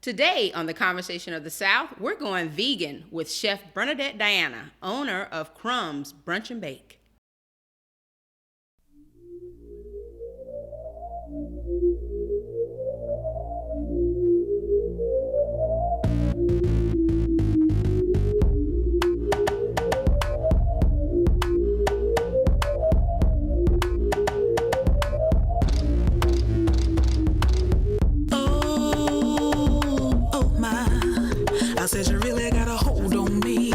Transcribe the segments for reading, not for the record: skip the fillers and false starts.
Today on the Conversation of the South, we're going vegan with Chef Bernadette Diana, owner of Crumbs Brunch and Bake. Says you really got a hold on me.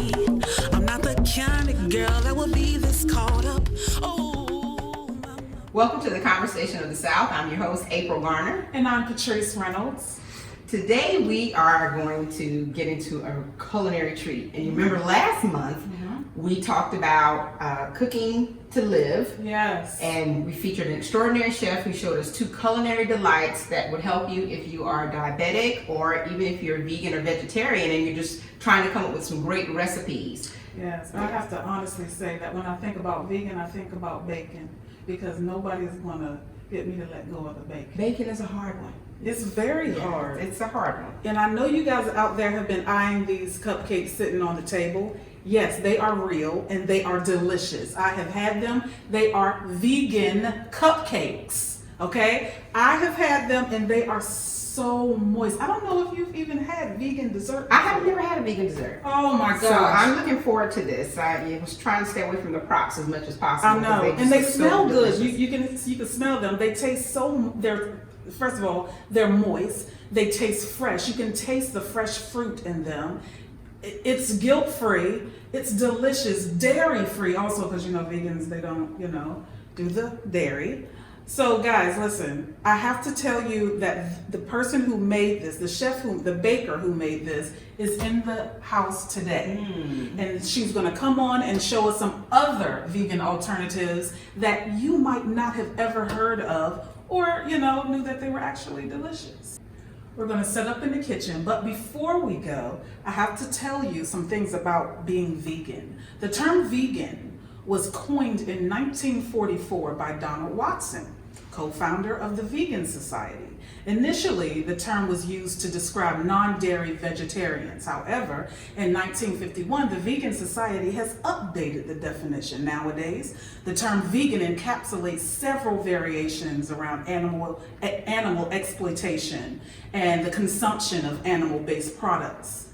I'm not the kind of girl that will be this caught up. Welcome to the Conversation of the South. I'm your host, April Garner. And I'm Patrice Reynolds. Today we are going to get into a culinary treat. And you remember last month we talked about Cooking2Live. Yes. And we featured an extraordinary chef who showed us 2 culinary delights that would help you if you are diabetic or even if you're vegan or vegetarian and you're just trying to come up with some great recipes. Yes, I have to honestly say that when I think about vegan, I think about bacon because nobody's going to get me to let go of the bacon. Bacon is a hard one. It's very hard. It's a hard one. And I know you guys out there have been eyeing these cupcakes sitting on the table. Yes, they are real and they are delicious. I have had them. They are vegan cupcakes, okay? I have had them and they are so moist. I don't know if you've even had vegan dessert before. I have never had a vegan dessert. Oh my gosh. So I'm looking forward to this. I was trying to stay away from the props as much as possible. I know, and they smell good. Delicious. You can smell them. They taste first of all, they're moist. They taste fresh. You can taste the fresh fruit in them. It's guilt-free. It's delicious. Dairy-free also because, vegans, they don't, do the dairy. So guys, listen, I have to tell you that the person who made this, the baker who made this is in the house today. And she's gonna come on and show us some other vegan alternatives that you might not have ever heard of or, knew that they were actually delicious. We're gonna set up in the kitchen, but before we go, I have to tell you some things about being vegan. The term vegan was coined in 1944 by Donald Watson, co-founder of the Vegan Society. Initially, the term was used to describe non-dairy vegetarians. However, in 1951, the Vegan Society has updated the definition. Nowadays, the term vegan encapsulates several variations around animal exploitation and the consumption of animal-based products.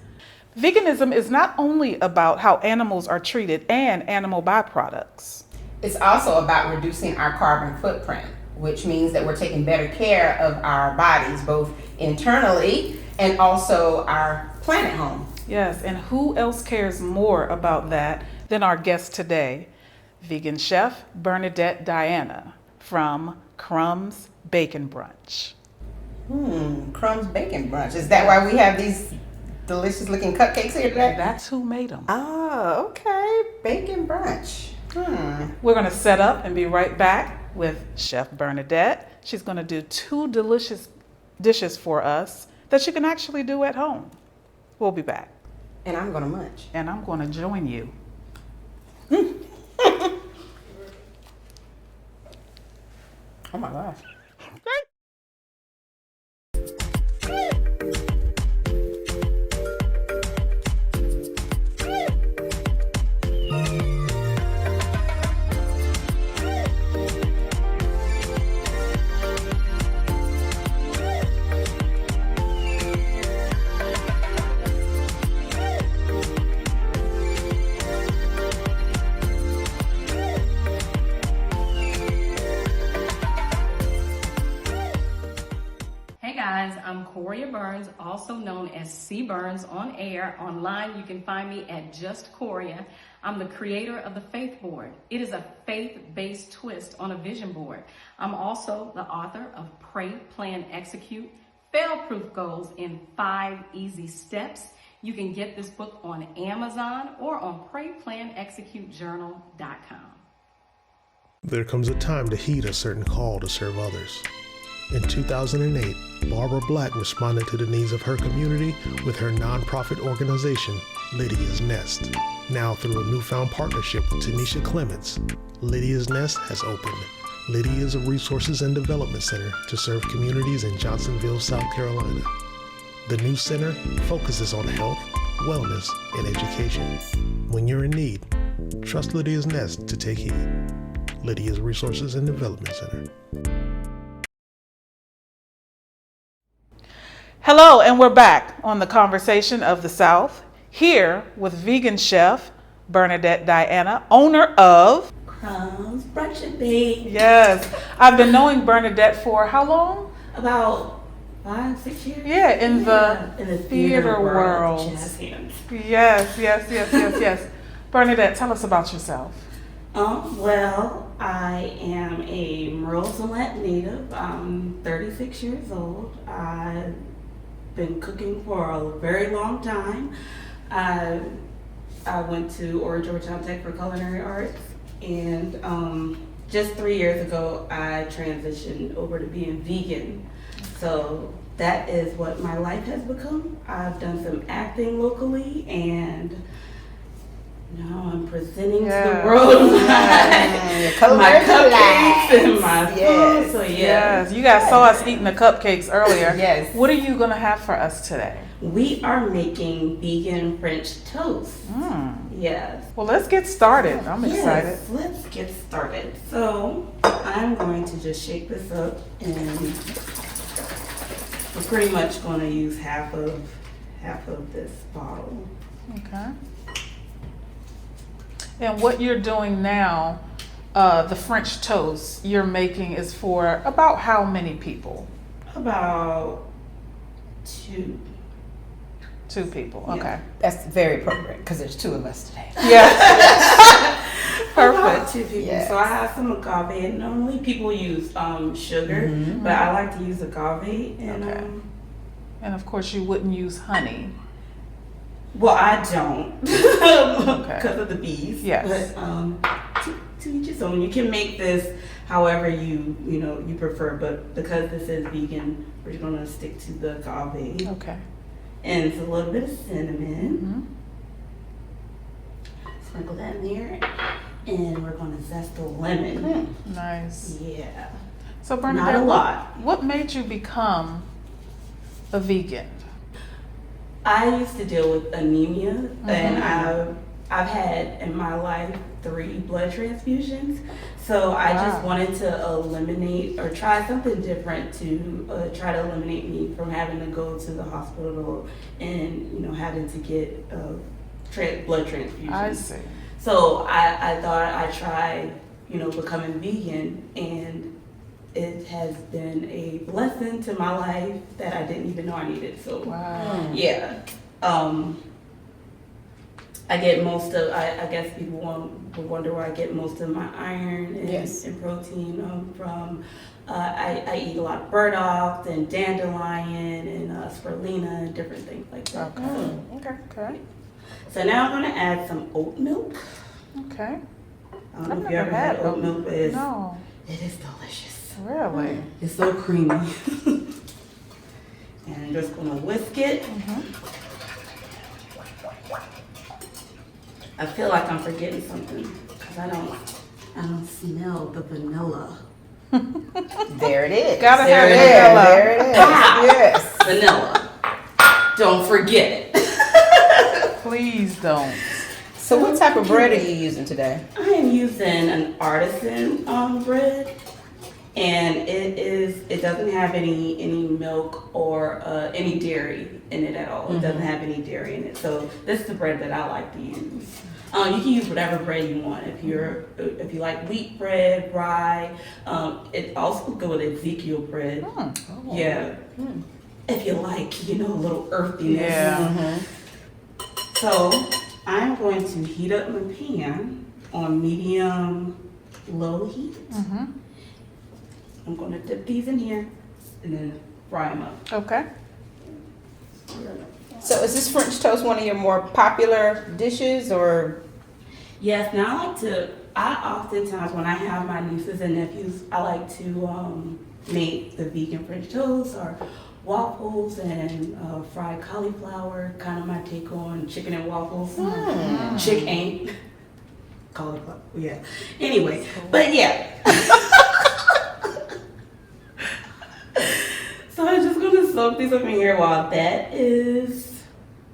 Veganism is not only about how animals are treated and animal byproducts. It's also about reducing our carbon footprint, which means that we're taking better care of our bodies, both internally and also our planet home. Yes, and who else cares more about that than our guest today, vegan chef Bernadette Diana from Crumbs Bacon Brunch. Crumbs Bacon Brunch. Is that why we have these delicious looking cupcakes here today? That's who made them. Oh, okay. Bacon Brunch. We're going to set up and be right back with Chef Bernadette. She's going to do 2 delicious dishes for us that you can actually do at home. We'll be back. And I'm going to munch. And I'm going to join you. Oh my gosh. I'm Coria Burns, also known as C Burns on air. Online, you can find me at Just Coria. I'm the creator of the Faith Board. It is a faith-based twist on a vision board. I'm also the author of Pray, Plan, Execute, Fail-Proof Goals in 5 Easy Steps. You can get this book on Amazon or on PrayPlanExecuteJournal.com. There comes a time to heed a certain call to serve others. In 2008, Barbara Black responded to the needs of her community with her nonprofit organization, Lydia's Nest. Now, through a newfound partnership with Tanisha Clements, Lydia's Nest has opened. Lydia is a resources and development center to serve communities in Johnsonville, South Carolina. The new center focuses on health, wellness, and education. When you're in need, trust Lydia's Nest to take heed. Lydia's Resources and Development Center. Hello, and we're back on the Conversation of the South, here with vegan chef Bernadette Diana, owner of Crumbs Brunch and Bake. Yes. I've been knowing Bernadette for how long? About 5-6 years. Yeah, in the theater world. world. Jazz hands. Yes. Bernadette, tell us about yourself. Well, I am a Roseland native. I'm 36 years old. I've been cooking for a very long time. I went to Georgetown Tech for culinary arts, and just 3 years ago, I transitioned over to being vegan. So that is what my life has become. I've done some acting locally, and now I'm presenting to the world my cupcakes and my food. So Yes. You guys saw us eating the cupcakes earlier. Yes. What are you going to have for us today? we are making vegan French toast. Yes. Well, let's get started. I'm excited. Yes, let's get started. So I'm going to just shake this up, and we're pretty much going to use half of this bottle. Okay. And what you're doing now, the French toast you're making is for about how many people? About 2. 2 people. Yeah. Okay. That's very appropriate because there's 2 of us today. Yeah. About Perfect. 2 people. Yes. So I have some agave, and normally people use sugar, but I like to use agave. And Okay. And of course, you wouldn't use honey. well, I don't because of the bees. Yes. But to each his own. You can make this however you prefer, but because this is vegan, we're gonna stick to the agave. Okay. And it's a little bit of cinnamon. Sprinkle that in there, and we're gonna zest a lemon. Nice. Yeah. So Not Bernadette, a lot. what made you become a vegan? I used to deal with anemia, and I've had in my life 3 blood transfusions. So I just wanted to eliminate or try something different to try to eliminate me from having to go to the hospital and having to get blood transfusions. I see. So I thought I'd try becoming vegan, and it has been a blessing to my life that I didn't even know I needed. So Wow. yeah. I get most of, I guess people will wonder where I get most of my iron and protein from. I eat a lot of burdock and dandelion and spirulina and different things like that. Okay. So now I'm going to add some oat milk. Okay. I don't know I've if you never ever had had oat milk, but No. it is delicious. Really? It's so creamy. And I'm just going to whisk it. I feel like I'm forgetting something because I don't smell the vanilla. There it is. Gotta have There it is. Yes. Vanilla. Don't forget it. Please don't. So what type of bread are you using today? I am using an artisan bread, and it doesn't have any milk or any dairy in it at all. It doesn't have any dairy in it. So this is the bread that I like to use. You can use whatever bread you want. If you like wheat bread, rye, it also go with Ezekiel bread. Yeah. If you like, a little earthiness. Yeah. So I'm going to heat up my pan on medium-low heat. I'm going to dip these in here and then fry them up. Okay. So is this French toast one of your more popular dishes, or? Yes, now I oftentimes when I have my nieces and nephews, I like to make the vegan French toast or waffles and fried cauliflower, kind of my take on chicken and waffles. Chick ain't cauliflower, yeah. Anyway, but yeah. So I'm just gonna soak these up in here while that is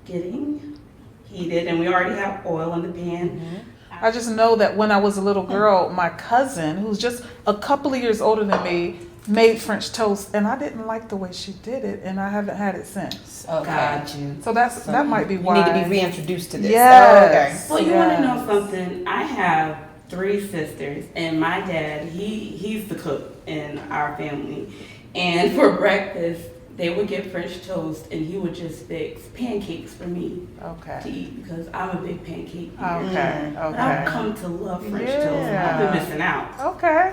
getting heated, and we already have oil in the pan. I just know that when I was a little girl, my cousin, who's just a couple of years older than me, made French toast, and I didn't like the way she did it, and I haven't had it since. Okay. Got you. So that might be why. You need to be reintroduced to this. Yes. Well, you want to know something? I have 3 sisters, and my dad, he's the cook in our family. And for breakfast, they would get French toast, and he would just fix pancakes for me to Okay. eat because I'm a big pancake eater. Okay. But I've Okay. come to love French Yeah. toast, and I've been missing out. Okay.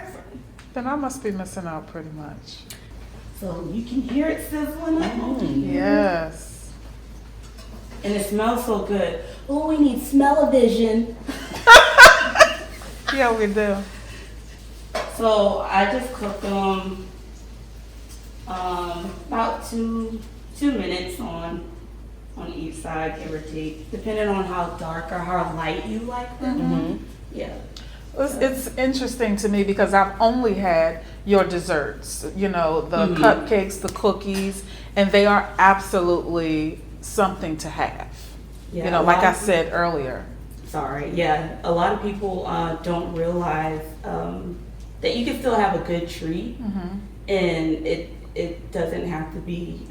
Then I must be missing out pretty much. So you can hear it sizzling up. Yes. And it smells so good. Oh, we need smell-o-vision. Yeah, we do. So I just cook them about two minutes on each side, give or take, depending on how dark or how light you like them. Yeah. It's interesting to me because I've only had your desserts, you know, the cupcakes, the cookies, and they are absolutely something to have. Yeah, You know, like I said earlier. Sorry. Yeah. A lot of people don't realize that you can still have a good treat, and it doesn't have to be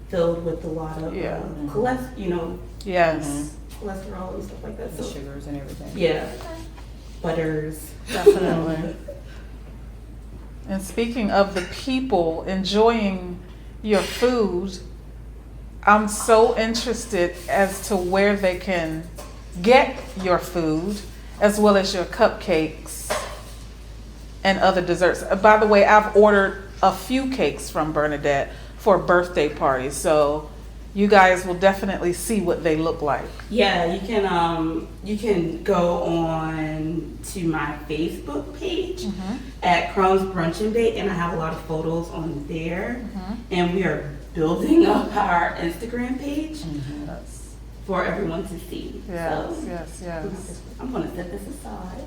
filled with a lot of cholesterol, Yes, cholesterol and stuff like that. The So sugars and everything. yeah, butters. definitely. And speaking of the people enjoying your food, I'm so interested as to where they can get your food as well as your cupcakes and other desserts. By the way, I've ordered a few cakes from Bernadette for birthday parties, so you guys will definitely see what they look like. Yeah, you can go on to my Facebook page at Crumbs Brunch and Bake, and I have a lot of photos on there. And we are building up our Instagram page Yes, for everyone to see. yes, So, yes, yes. I'm gonna set this aside.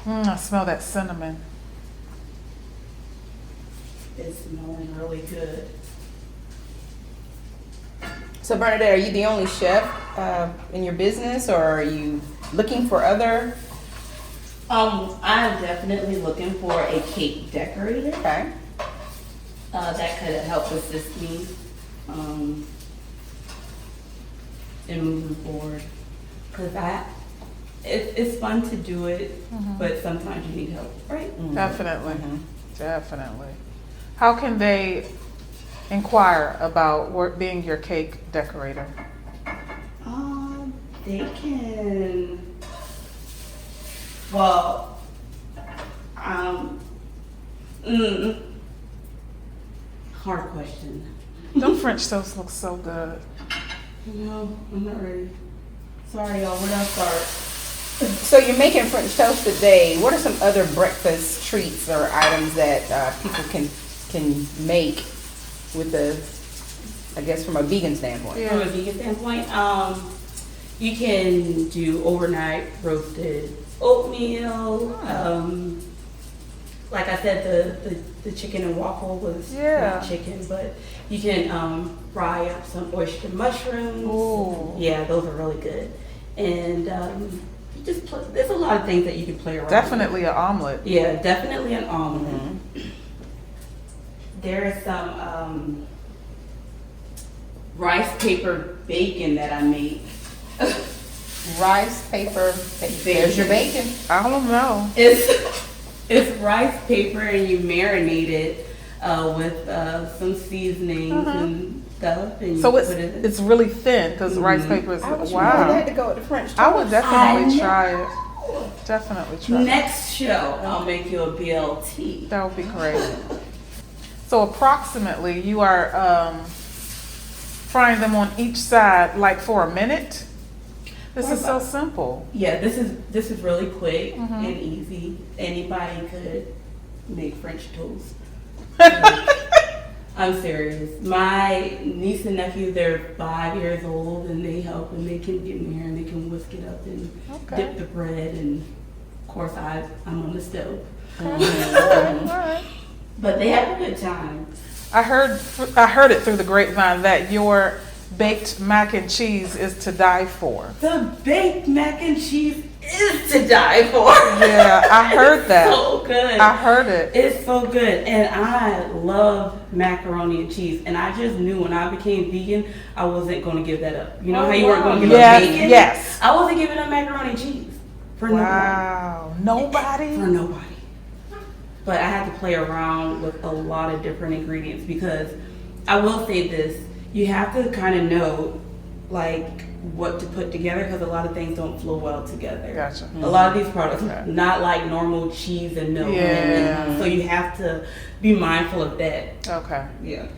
I smell that cinnamon. It's smelling really good. So Bernadette, are you the only chef in your business, or are you looking for other? I'm definitely looking for a cake decorator. Okay. That could help assist me in moving forward. Because it's fun to do it, but sometimes you need help, right? Definitely, definitely. How can they inquire about being your cake decorator? They can, well, hard question. Them French toast look so good. No, I'm not ready. Sorry, y'all, where do I start? So you're making French toast today. What are some other breakfast treats or items that people can make with the, I guess, from a vegan standpoint? From a vegan standpoint, you can do overnight roasted oatmeal. Like I said, the chicken and waffle was not chicken, but you can fry up some oyster mushrooms. Ooh. Yeah, those are really good. And you just there's a lot of things that you can play around Definitely with. an omelet. Yeah, definitely an omelet. There is some rice paper bacon that I made. Rice paper. There's your bacon. I don't know. It's rice paper, and you marinate it with some seasonings and stuff. And So you put it in. it's really thin because rice paper is, I was wow. that to go with the French toast. I would definitely I try it. Definitely try it. Next show, I'll make you a BLT. That would be great. So approximately you are frying them on each side like for a minute? This is so simple. Yeah, this is really quick and easy. Anybody could make French toast. I'm serious. My niece and nephew, they're 5 years old, and they help, and they can get in there and they can whisk it up and dip the bread. And of course, I'm on the stove. But they have a good time. I heard it through the grapevine that your baked mac and cheese is to die for. The baked mac and cheese is to die for. Yeah, I heard that. So good. I heard it. It's so good. And I love macaroni and cheese. And I just knew when I became vegan, I wasn't going to give that up. You know how you weren't going to give up bacon? Yes. I wasn't giving up macaroni and cheese. For Wow. Nobody? For nobody. But I had to play around with a lot of different ingredients because I will say this, you have to kind of know like what to put together because a lot of things don't flow well together. Gotcha. A lot of these products, Okay. not like normal cheese and milk. Yeah. So you have to be mindful of that. Okay. Yeah.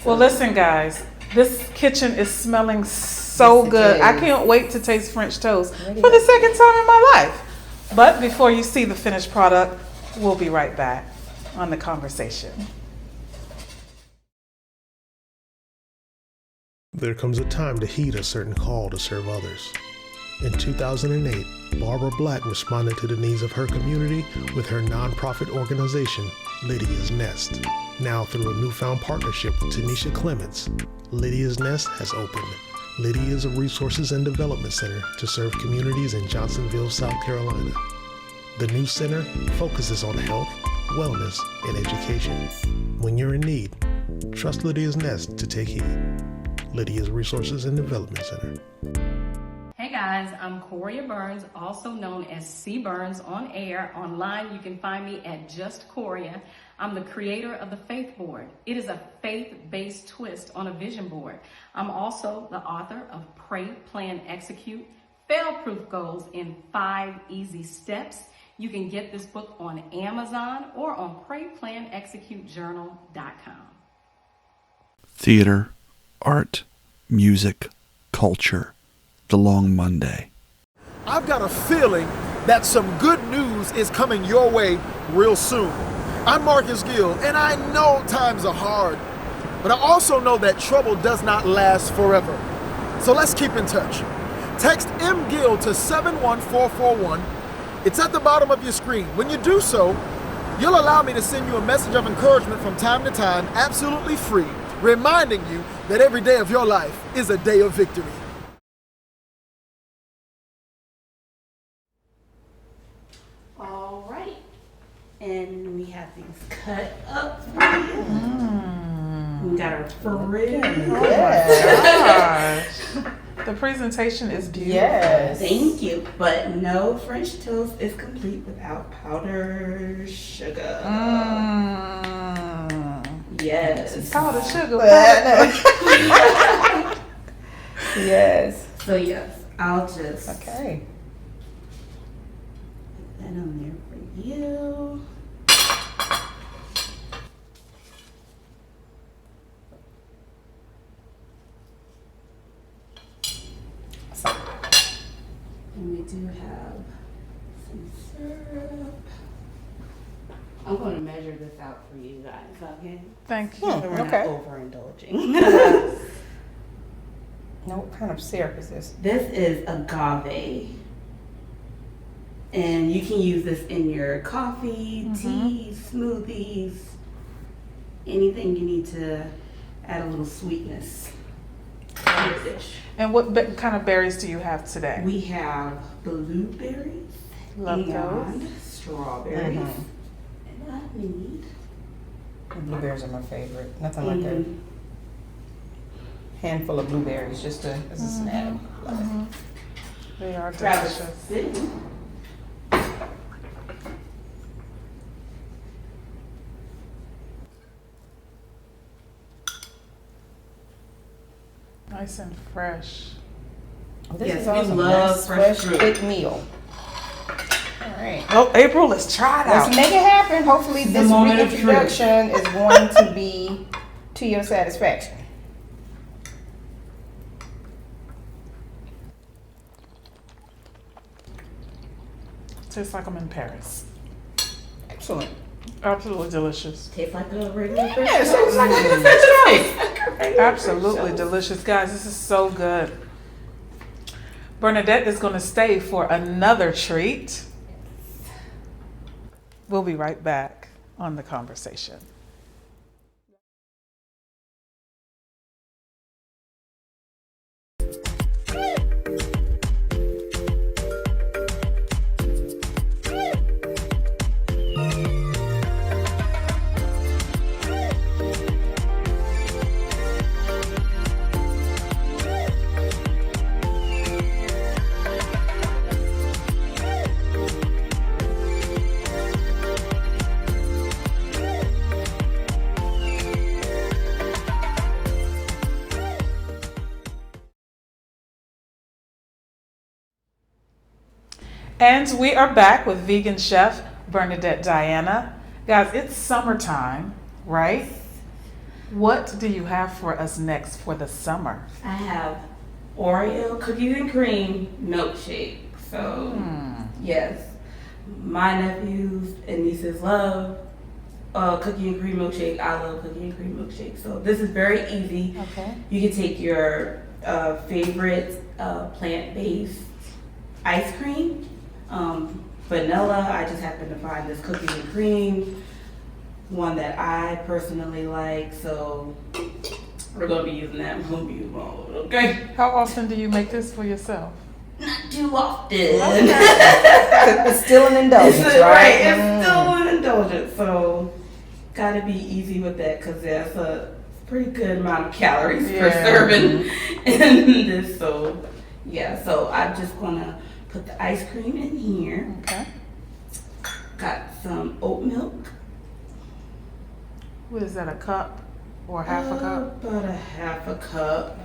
Well, listen, guys. This kitchen is smelling so Yes, it good. I is. can't wait to taste French toast Ready for the up. second time in my life. But before you see the finished product, we'll be right back on the conversation. There comes a time to heed a certain call to serve others. In 2008, Barbara Black responded to the needs of her community with her nonprofit organization, Lydia's Nest. Now, through a newfound partnership with Tanisha Clements, Lydia's Nest has opened. Lydia is a resources and development center to serve communities in Johnsonville, South Carolina. The new center focuses on health, wellness, and education. When you're in need, trust Lydia's Nest to take heed. Lydia's Resources and Development Center. Hey guys, I'm Coria Burns, also known as C Burns on air. Online, you can find me at Just Coria. I'm the creator of the Faith Board. It is a faith-based twist on a vision board. I'm also the author of Pray, Plan, Execute, Fail-Proof Goals in 5 Easy Steps. You can get this book on Amazon or on PrayPlanExecuteJournal.com. Theater, art, music, culture, the long Monday. I've got a feeling that some good news is coming your way real soon. I'm Marcus Gill, and I know times are hard, but I also know that trouble does not last forever. So let's keep in touch. Text MGill to 71441. It's at the bottom of your screen. When you do so, you'll allow me to send you a message of encouragement from time to time, absolutely free, reminding you that every day of your life is a day of victory. All right. And we have these cut up for you. We got our fridge. Gosh. The presentation is beautiful. Yes. Thank you. But no French toast is complete without powdered sugar. Yes. Powdered sugar. Yes. So yes, I'll just Okay. put that on there for you. And we do have some syrup. I'm going to measure this out for you guys, okay? Thank you. So we're okay. not overindulging. Now, what kind of syrup is this? This is agave. And you can use this in your coffee, tea, smoothies, anything you need to add a little sweetness to your dish. And what kind of berries do you have today? We have blueberries, Love and those. strawberries. And I need Blueberries are my favorite. Nothing like a handful of blueberries just as a snack. Love it. They are Travis delicious. City. Nice and fresh. This Yes, is we awesome. love Nice, fresh fresh, fruit. big meal. All right. Oh, April, let's try it out. Let's make it happen. Hopefully The this moment of truth. reintroduction is going to be to your satisfaction. Tastes like I'm in Paris. Excellent. Absolutely delicious. Tastes like a regular fresh Yes, fruit. it's like a French toast. Absolutely delicious. Guys, this is so good. Bernadette is going to stay for another treat. We'll be right back on The Conversation. And we are back with vegan chef Bernadette Diana. Guys, it's summertime, right? What do you have for us next for the summer? I have Oreo cookies and cream milkshake. So, yes, my nephews and nieces love cookie and cream milkshake. I love cookie and cream milkshake. So this is very easy. Okay. You can take your favorite plant-based ice cream, vanilla. I just happen to find this cookies and cream one that I personally like, so we're gonna be using that. I'm gonna be using all of it, okay? How often do you make this for yourself? Not too often. It's still an indulgence, right? It's still an indulgence, so gotta be easy with that because that's a pretty good amount of calories per serving in this. So yeah, so I'm just gonna put the ice cream in here. Okay. Got some oat milk. What is that, a cup or half a cup? About a half a cup.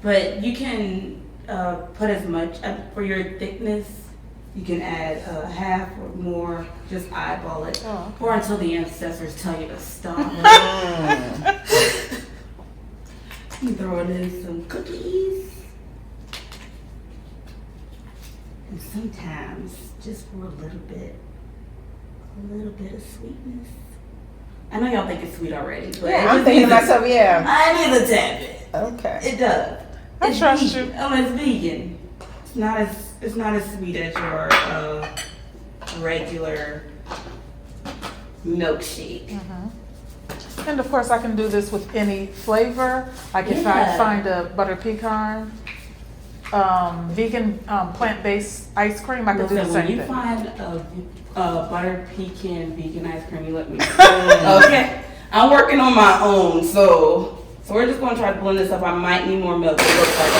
But you can put as much for your thickness. You can add half or more. Just eyeball it, or until the ancestors tell you to stop. I'm throwing in some cookies, and sometimes just for a little bit of sweetness. I know y'all think it's sweet already, but Yeah, I'm thinking to myself, yeah. I need a tad bit. Okay. It does. I trust you. It's vegan. It's not as sweet as your regular milkshake. And of course, I can do this with any flavor. Like if I find a butter pecan, vegan plant-based ice cream, I can do the same when you thing. find a butter pecan vegan ice cream, you let me know. Okay. I'm working on my own, so we're just gonna try to blend this up. I might need more milk. It looks like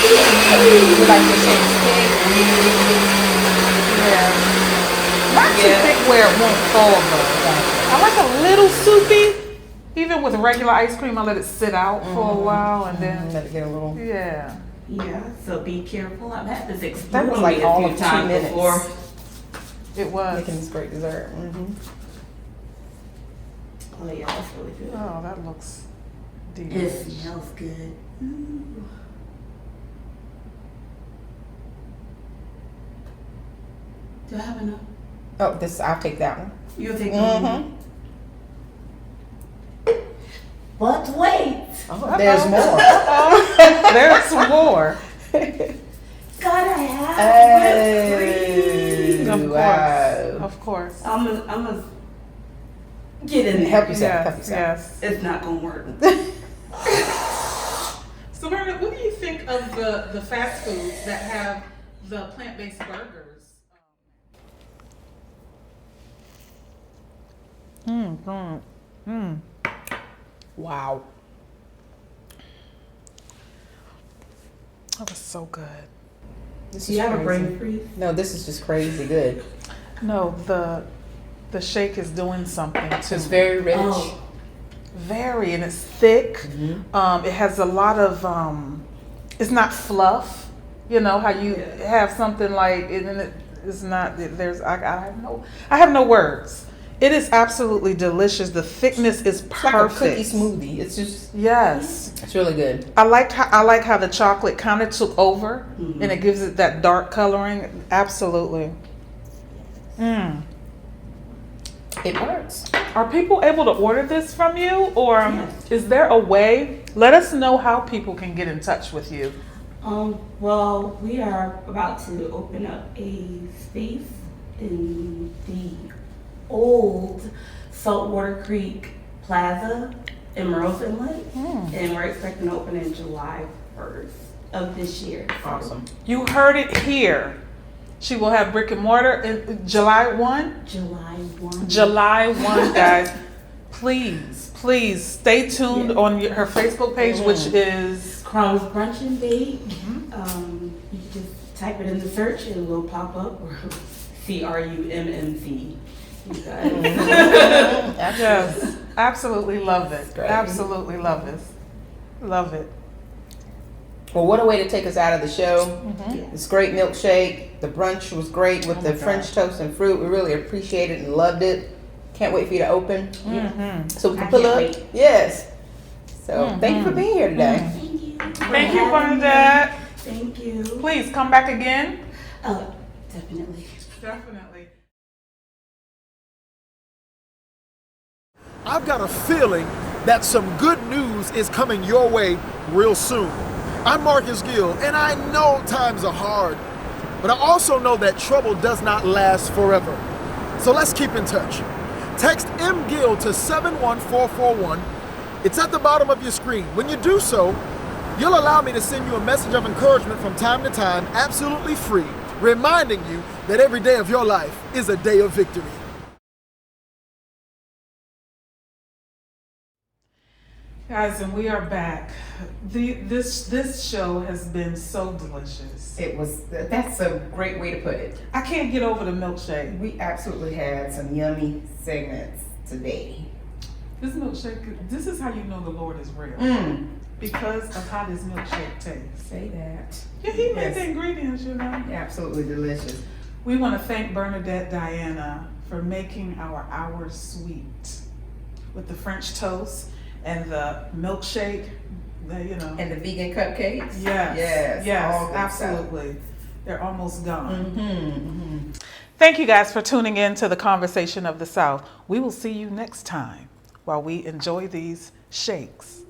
You like your shakes thick? Not too thick where it won't fall though. I like a little soupy. Even with regular ice cream, I let it sit out for a while and then Let it get a little. yeah. Yeah, so be careful. I've had this That explode was on like me a all few of 2 times minutes. before. It was. Making this great dessert. Oh yeah, that's really good. Oh, that looks It delicious. smells good. Do I have enough? Oh, this I'll take that one. You'll take one. But wait, Oh, there's more. There's more. gotta have Hey, whipped cream. Of course. wow. Of course. I'm gonna get in there. Help yourself. Help Yes, yourself. yes. It's not gonna work. So, Bernadette, what do you think of the fast foods that have the plant-based burgers? Wow. That was so good. This Do you have a crazy. brain freeze? No, this is just crazy good. No, the shake is doing something to It's me. very rich. Oh. Very, and it's thick. It has a lot of, it's not fluff. You know how you have something like, and it's not. There's, I have no words. It is absolutely delicious. The thickness is It's perfect. like a cookie smoothie. It's just, Yes, it's really good. I like how the chocolate kind of took over, and it gives it that dark coloring. Absolutely. It works. Are people able to order this from you, or Yes. is there a way? Let us know how people can get in touch with you. Well, we are about to open up a space in the old Saltwater Creek Plaza in Merle's Inlet, and we're expecting to open in July 1st of this year. Awesome. You heard it here. She will have brick and mortar in July 1? July 1. July 1, guys. Please stay tuned on her Facebook page, which is Crumbs Brunch and Bake. You can just type it in the search and it will pop up. Or CRUMMC. You guys. Yes, absolutely love it. Great. Absolutely love this. Love it. Well, what a way to take us out of the show. This great milkshake. The brunch was great with the French toast and fruit. We really appreciated and loved it. Can't wait for you to open. So we can pull up. Wait. Yes. So thank you for being here today. Thank you. Thank you, Bernadette. Thank you. Please come back again. Definitely. Definitely. I've got a feeling that some good news is coming your way real soon. I'm Marcus Gill, and I know times are hard, but I also know that trouble does not last forever. So let's keep in touch. Text MGill to 71441. It's at the bottom of your screen. When you do so, you'll allow me to send you a message of encouragement from time to time, absolutely free, reminding you that every day of your life is a day of victory. Guys, and we are back. This show has been so delicious. That's a great way to put it. I can't get over the milkshake. We absolutely had some yummy segments today. This milkshake, this is how you know the Lord is real. Because of how this milkshake tastes. Say that. Yeah, he made Yes. the ingredients, you know. Absolutely delicious. We want to thank Bernadette Diana for making our hour sweet with the French toast and the milkshake, you know. And the vegan cupcakes. Yes, all good absolutely. They're almost gone. Stuff. Thank you guys for tuning in to the Conversation of the South. We will see you next time while we enjoy these shakes.